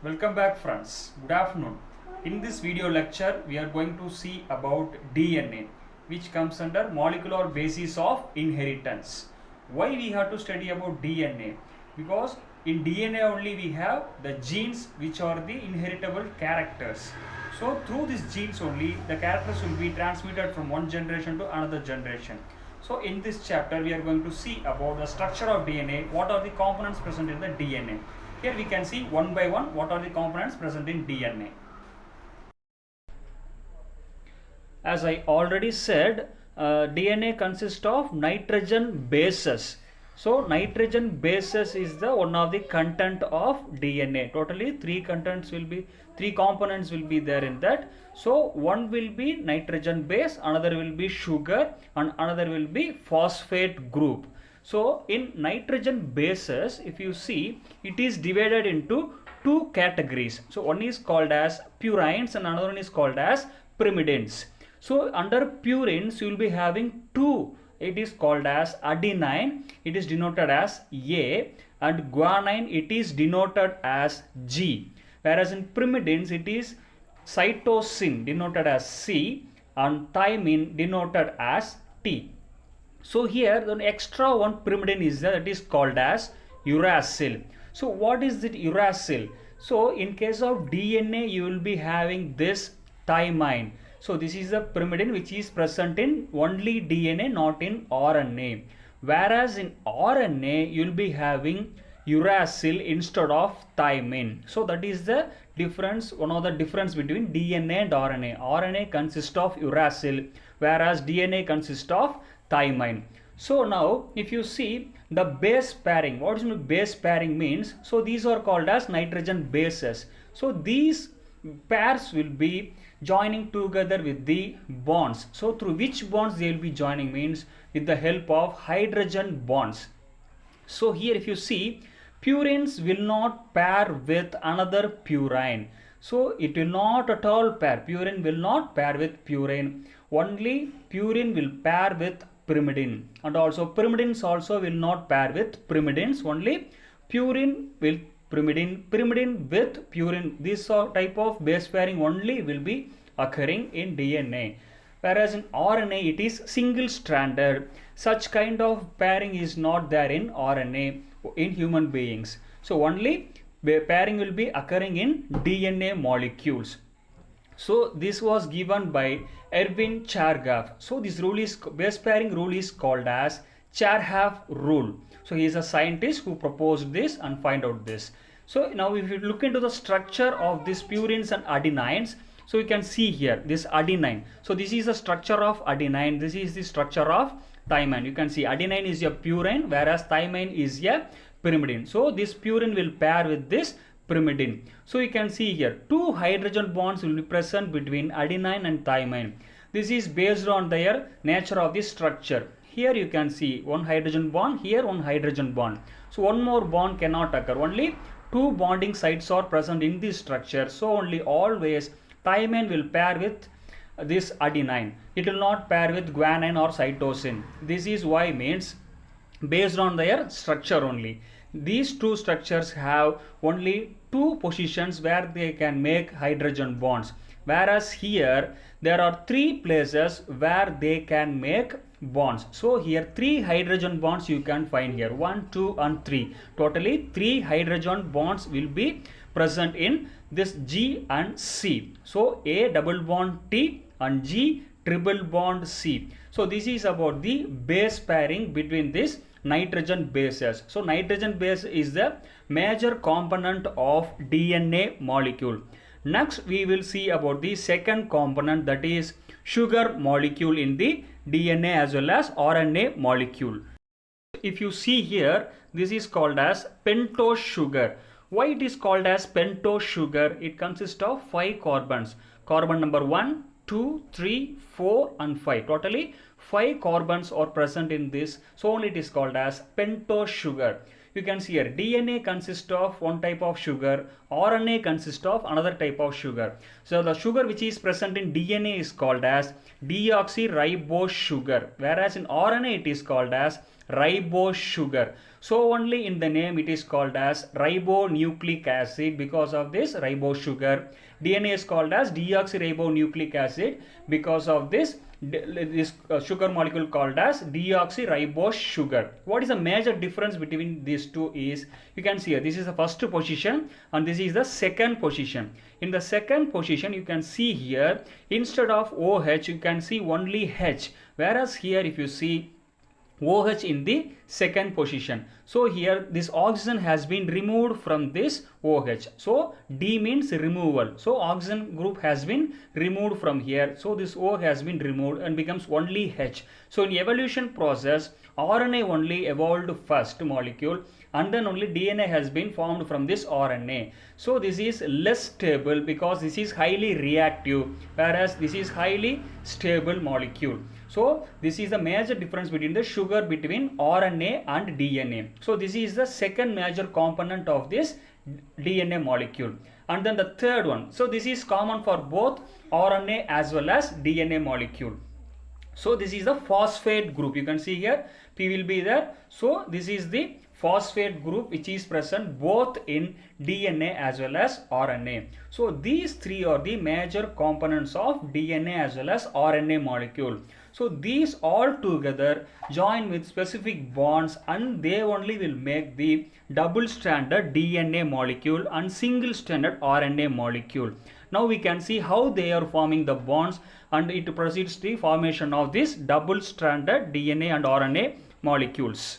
Welcome back friends. Good afternoon. In this video lecture we are going to see about DNA, which comes under molecular basis of inheritance. Why we have to study about DNA? Because in DNA only we have the genes which are the inheritable characters. So through these genes only the characters will be transmitted from one generation to another generation. So in this chapter we are going to see about the structure of DNA, what are the components present in the DNA. Here we can see one by one what are the components present in DNA. As I already said, DNA consists of nitrogen bases. So nitrogen bases is the one of the content of DNA. Totally three components will be there in that. So one will be nitrogen base, another will be sugar, and another will be phosphate group. So in nitrogen bases, if you see, it is divided into two categories. So one is called as purines and another one is called as pyrimidines. So under purines you will be having two. It is called as adenine, it is denoted as A, and guanine, it is denoted as G. Whereas in pyrimidines it is cytosine denoted as C and thymine denoted as T. So here the extra one pyrimidine is there, that is called as uracil. So what is it uracil? So in case of DNA you will be having this thymine. So this is the pyrimidine which is present in only DNA, not in RNA. Whereas in RNA you will be having uracil instead of thymine. So that is the difference, one of the difference between DNA and RNA. RNA consists of uracil, whereas DNA consists of thymine. So now if you see the base pairing, what is base pairing means? So these are called as nitrogen bases. So these pairs will be joining together with the bonds. So through which bonds they will be joining means with the help of hydrogen bonds. So here if you see, purines will not pair with another purine. So it will not at all pair. Purine will not pair with purine. Only purine will pair with pyrimidine. And also pyrimidines also will not pair with pyrimidines. Only purine will pyrimidine with purine. This type of base pairing only will be occurring in DNA. Whereas in RNA it is single stranded. Such kind of pairing is not there in RNA in human beings. So only pairing will be occurring in DNA molecules. So this was given by Erwin Chargaff. So this rule is, base pairing rule is called as Chargaff rule. So he is a scientist who proposed this and find out this. So now if you look into the structure of these purines and adenines, so you can see here this adenine. So this is the structure of adenine, this is the structure of thymine. You can see adenine is a purine, whereas thymine is a pyrimidine. So this purine will pair with this pyrimidine. So you can see here two hydrogen bonds will be present between adenine and thymine. This is based on their nature of the structure. Here you can see one hydrogen bond, here one hydrogen bond. So one more bond cannot occur. Only two bonding sites are present in this structure. So only always thymine will pair with this adenine. It will not pair with guanine or cytosine. This is why means based on their structure only. These two structures have only two positions where they can make hydrogen bonds, whereas here there are three places where they can make bonds. So here three hydrogen bonds you can find here, 1, 2 and 3. Totally three hydrogen bonds will be present in this G and C. So A double bond T and G triple bond C. So this is about the base pairing between this nitrogen bases. So nitrogen base is the major component of DNA molecule. Next we will see about the second component, that is sugar molecule in the DNA as well as RNA molecule. If you see here, this is called as pentose sugar. Why it is called as pentose sugar? It consists of 5 carbons. Carbon number 1, 2, 3, 4 and 5. Totally 5 carbons are present in this. So only it is called as pentose sugar. You can see here DNA consists of one type of sugar, RNA consists of another type of sugar. So the sugar which is present in DNA is called as deoxyribose sugar, whereas in RNA it is called as ribose sugar. So only in the name it is called as ribonucleic acid because of this ribose sugar. DNA is called as deoxyribonucleic acid because of this sugar molecule called as deoxyribose sugar. What is the major difference between these two is, you can see here, this is the first position and this is the second position. In the second position you can see here, instead of OH you can see only H, whereas here if you see OH in the second position. So here this oxygen has been removed from this OH. So D means removal. So oxygen group has been removed from here. So this O has been removed and becomes only H. So in evolution process, RNA only evolved first molecule and then only DNA has been formed from this RNA. So this is less stable because this is highly reactive, whereas this is highly stable molecule. So this is the major difference between the sugar between RNA and DNA. So this is the second major component of this DNA molecule. And then the third one, so this is common for both RNA as well as DNA molecule. So this is the phosphate group. You can see here P will be there. So this is the phosphate group which is present both in DNA as well as RNA. So these three are the major components of DNA as well as RNA molecule. So these all together join with specific bonds and they only will make the double stranded DNA molecule and single stranded RNA molecule. Now we can see how they are forming the bonds and it proceeds the formation of this double stranded DNA and RNA molecules.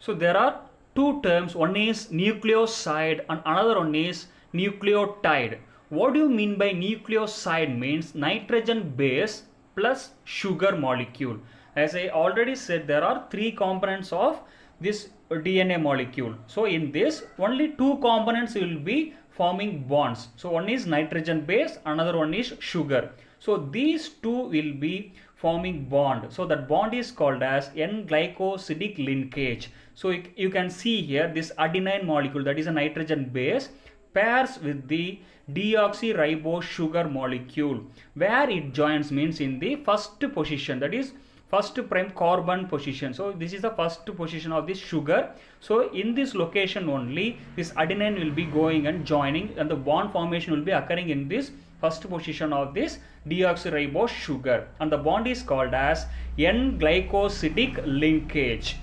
So there are two terms, one is nucleoside and another one is nucleotide. What do you mean by nucleoside? Means nitrogen base plus sugar molecule. As I already said, there are three components of this DNA molecule. So in this, only two components will be forming bonds. So one is nitrogen base, another one is sugar. So these two will be forming bond. So that bond is called as N-glycosidic linkage. So you can see here this adenine molecule, that is a nitrogen base, pairs with the deoxyribose sugar molecule. Where it joins means in the first position, that is first prime carbon position. So this is the first position of this sugar. So in this location only this adenine will be going and joining and the bond formation will be occurring in this first position of this deoxyribose sugar, and the bond is called as N-glycosidic linkage.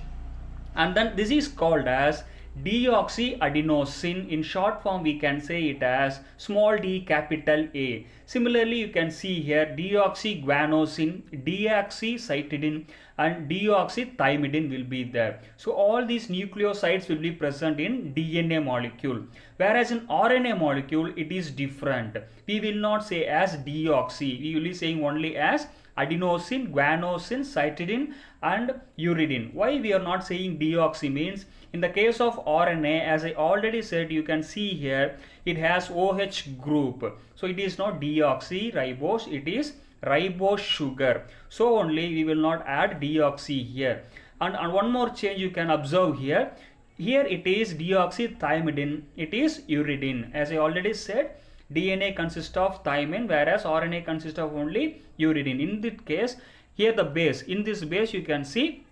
And then this is called as deoxyadenosine. In short form we can say it as small d capital A. Similarly you can see here deoxyguanosine, deoxycytidine and deoxythymidine will be there. So all these nucleosides will be present in DNA molecule, whereas in RNA molecule it is different. We will not say as deoxy, we will be saying only as adenosine, guanosine, cytidine and uridine. Why we are not saying deoxy means, in the case of RNA, as I already said, you can see here it has OH group. So it is not deoxyribose, it is ribose sugar. So only we will not add deoxy here. And one more change you can observe here. Here it is deoxythymidine, it is uridine. As I already said, DNA consists of thymine, whereas RNA consists of only uridine. In this case, here the base, in this base you can see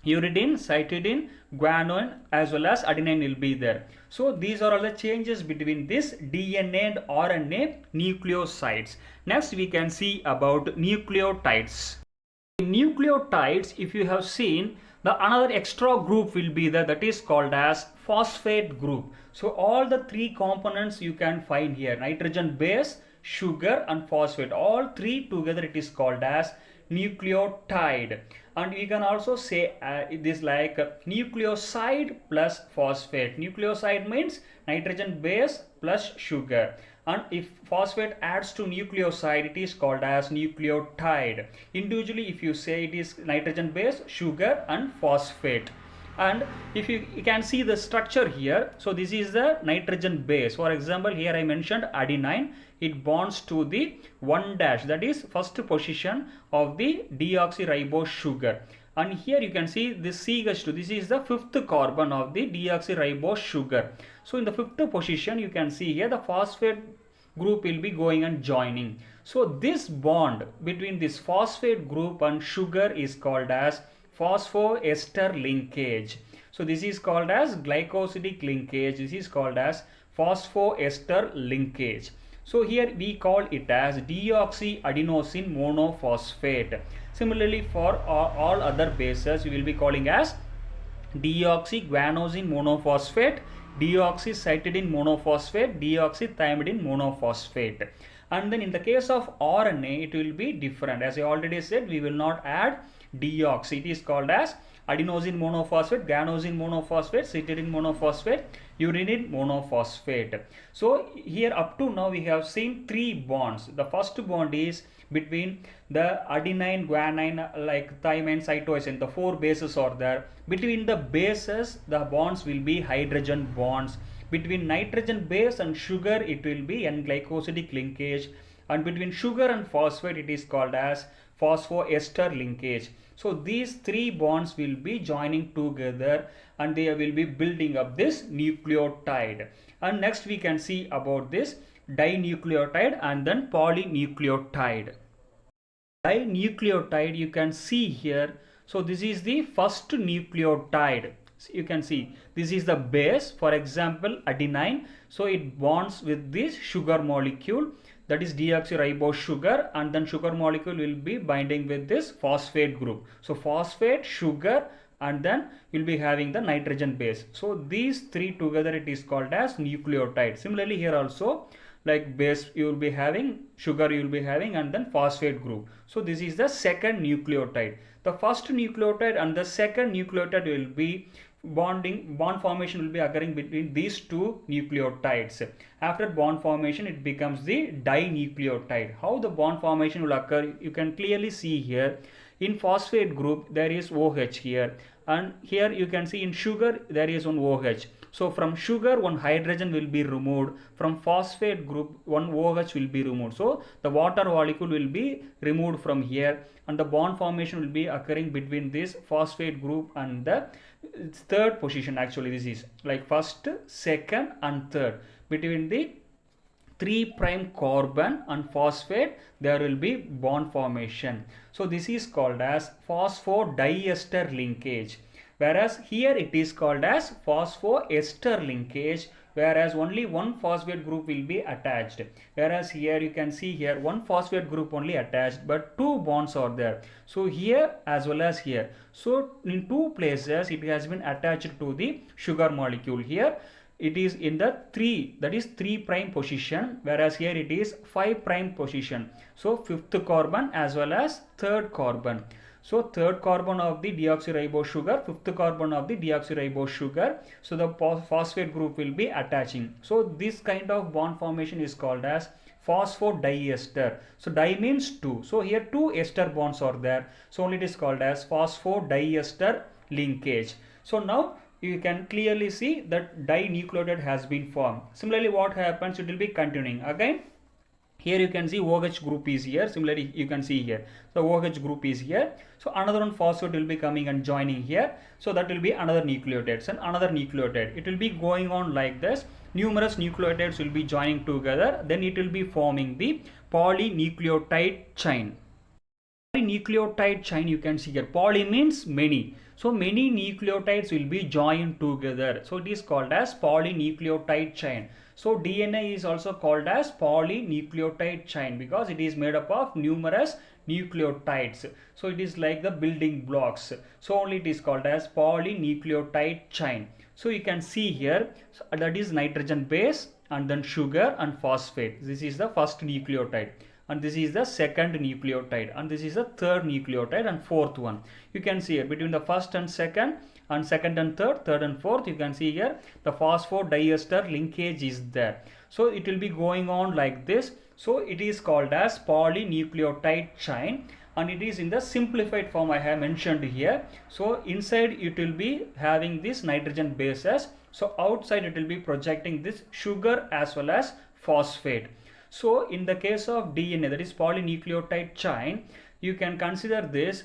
uridine, cytidine, guanine as well as adenine will be there. So these are all the changes between this DNA and RNA nucleosides. Next we can see about nucleotides. In nucleotides, if you have seen, the another extra group will be there, that is called as phosphate group. So all the three components you can find here, nitrogen base, sugar and phosphate, all three together it is called as nucleotide. And we can also say it is like nucleoside plus phosphate. Nucleoside means nitrogen base plus sugar, and if phosphate adds to nucleoside it is called as nucleotide. Individually if you say it is nitrogen base, sugar and phosphate. And if you can see the structure here, so this is the nitrogen base. For example, here I mentioned adenine, it bonds to the 1 dash, that is first position of the deoxyribose sugar. And here you can see this CH2, this is the fifth carbon of the deoxyribose sugar. So in the fifth position you can see here the phosphate group will be going and joining. So this bond between this phosphate group and sugar is called as phosphoester linkage. So this is called as glycosidic linkage. This is called as phosphoester linkage. So here we call it as deoxyadenosine monophosphate. Similarly, for all other bases, we will be calling as deoxyguanosine monophosphate, deoxycytidine monophosphate, deoxythymidine monophosphate. And then in the case of RNA, it will be different. As I already said, we will not add deoxy. It is called as adenosine monophosphate, guanosine monophosphate, cytidine monophosphate, uridine monophosphate. So here up to now we have seen three bonds. The first bond is between the adenine, guanine, like thymine, cytosine. The four bases are there. Between the bases, the bonds will be hydrogen bonds. Between nitrogen base and sugar, it will be N-glycosidic linkage. And between sugar and phosphate, it is called as phosphoester linkage. So these three bonds will be joining together and they will be building up this nucleotide. And next we can see about this dinucleotide and then polynucleotide. Dinucleotide you can see here. So this is the first nucleotide. You can see this is the base, for example adenine. So it bonds with this sugar molecule, that is deoxyribose sugar, and then sugar molecule will be binding with this phosphate group. So phosphate, sugar, and then you'll be having the nitrogen base. So these three together it is called as nucleotide. Similarly here also, like base you will be having, sugar you will be having, and then phosphate group. So this is the second nucleotide. The first nucleotide and the second nucleotide will be bond formation will be occurring between these two nucleotides. After bond formation it becomes the dinucleotide. How the bond formation will occur, you can clearly see here. In phosphate group there is OH here, and here you can see in sugar there is one OH. So from sugar one hydrogen will be removed, from phosphate group one OH will be removed. So the water molecule will be removed from here and the bond formation will be occurring between this phosphate group and the third position. Actually this is like first, second and third. Between the 3' carbon and phosphate there will be bond formation. So this is called as phosphodiester linkage. Whereas here it is called as phosphoester linkage, whereas only one phosphate group will be attached. Whereas here you can see here one phosphate group only attached, but two bonds are there. So here as well as here. So in two places it has been attached to the sugar molecule. Here it is in the 3, that is 3' position, whereas here it is 5' position. So fifth carbon as well as third carbon. So third carbon of the deoxyribose sugar, fifth carbon of the deoxyribose sugar. So the phosphate group will be attaching. So this kind of bond formation is called as phosphodiester. So di means two. So here two ester bonds are there. So only it is called as phosphodiester linkage. So now you can clearly see that dinucleotide has been formed. Similarly what happens, it will be continuing again. Here you can see OH group is here. Similarly you can see here the OH group is here. So another one phosphate will be coming and joining here. So that will be another nucleotide and another nucleotide. It will be going on like this. Numerous nucleotides will be joining together. Then it will be forming the polynucleotide chain. Polynucleotide chain you can see here. Poly means many. So many nucleotides will be joined together. So it is called as polynucleotide chain. So DNA is also called as polynucleotide chain because it is made up of numerous nucleotides. So it is like the building blocks. So only it is called as polynucleotide chain. So you can see here, so that is nitrogen base and then sugar and phosphate. This is the first nucleotide. And this is the second nucleotide, and this is the third nucleotide and fourth one. You can see here between the first and second and third, third and fourth, you can see here the phosphodiester linkage is there. So it will be going on like this. So it is called as polynucleotide chain and it is in the simplified form I have mentioned here. So inside it will be having this nitrogen bases. So outside it will be projecting this sugar as well as phosphate. So in the case of DNA, that is polynucleotide chain, you can consider this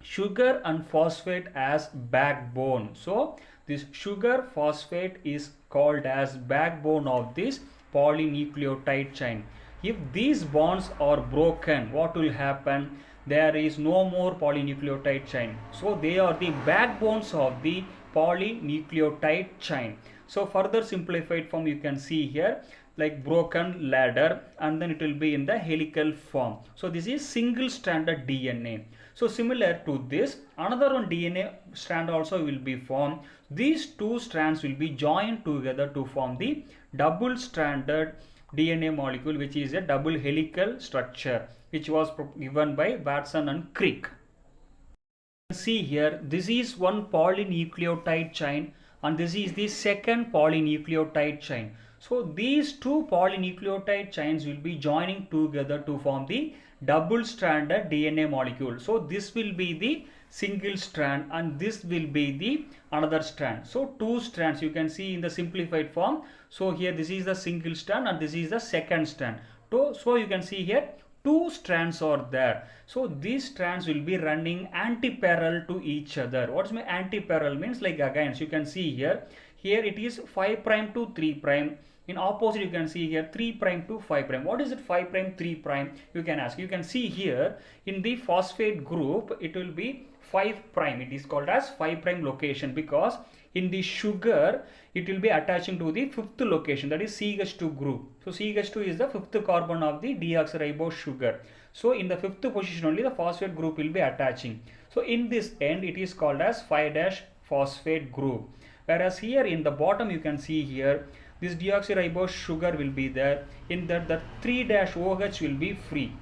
sugar and phosphate as backbone. So this sugar phosphate is called as backbone of this polynucleotide chain. If these bonds are broken, what will happen? there is no more polynucleotide chain. So they are the backbones of the polynucleotide chain. So further simplified form you can see here like broken ladder, and then it will be in the helical form. So this is single stranded DNA. So similar to this, another one DNA strand also will be formed. These two strands will be joined together to form the double stranded DNA molecule, which is a double helical structure, which was given by Watson and Crick. See here, this is one polynucleotide chain and this is the second polynucleotide chain. So these two polynucleotide chains will be joining together to form the double stranded DNA molecule. So this will be the single strand and this will be the another strand. So two strands you can see in the simplified form. So here this is the single strand and this is the second strand. So you can see here two strands are there. So these strands will be running anti-parallel to each other. What's my anti-parallel means? Like again, so you can see here it is 5 prime to 3 prime. In opposite you can see here 3 prime to 5 prime. What is it 5 prime 3 prime? You can ask. You can see here in the phosphate group it will be 5 prime. It is called as 5 prime location because in the sugar it will be attaching to the fifth location, that is CH2 group. So CH2 is the fifth carbon of the deoxyribose sugar. So in the fifth position only the phosphate group will be attaching. So in this end it is called as 5' phosphate group. Whereas here in the bottom you can see here this deoxyribose sugar will be there. In that the 3' will be free.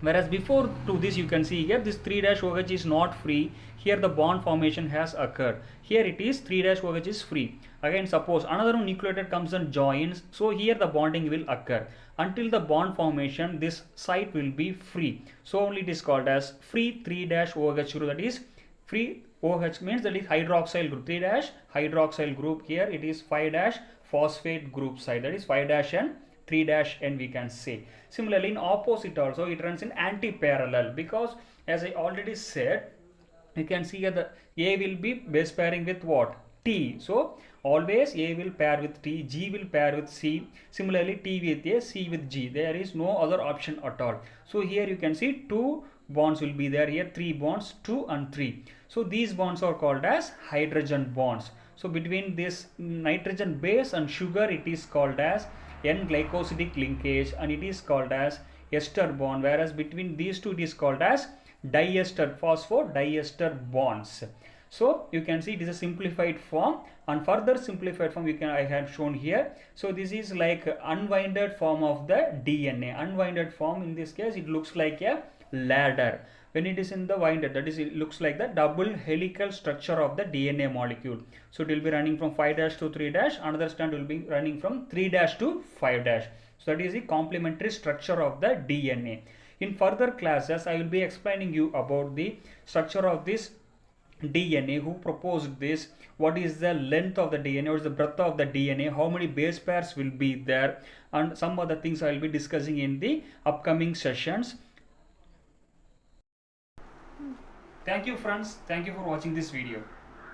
Whereas before to this you can see here this 3' is not free. Here the bond formation has occurred. Here it is 3' is free. Again suppose another nucleotide comes and joins. So here the bonding will occur. Until the bond formation this site will be free. So only it is called as free 3' group, that is free OH means that is hydroxyl group. 3' hydroxyl group, here it is 5' phosphate group side, that is 5' and 3' we can say. Similarly in opposite also it runs in anti-parallel because as I already said you can see here the A will be base pairing with what? T. So always A will pair with T, G will pair with C. Similarly T with A, C with G. There is no other option at all. So here you can see two bonds will be there, here 3 bonds, 2 and 3. So these bonds are called as hydrogen bonds. So between this nitrogen base and sugar it is called as N-glycosidic linkage and it is called as ester bond, whereas between these two it is called as diester, phosphodiester bonds. So you can see it is a simplified form, and further simplified form I have shown here. So this is like unwinded form of the DNA. Unwinded form in this case it looks like a ladder. When it is in the winded, that is it looks like the double helical structure of the DNA molecule. So it will be running from 5' to 3', another strand will be running from 3' to 5'. So that is the complementary structure of the DNA. In further classes I will be explaining you about the structure of this DNA, who proposed this, what is the length of the DNA, what is the breadth of the DNA, how many base pairs will be there, and some other things I will be discussing in the upcoming sessions. Thank you friends, thank you for watching this video.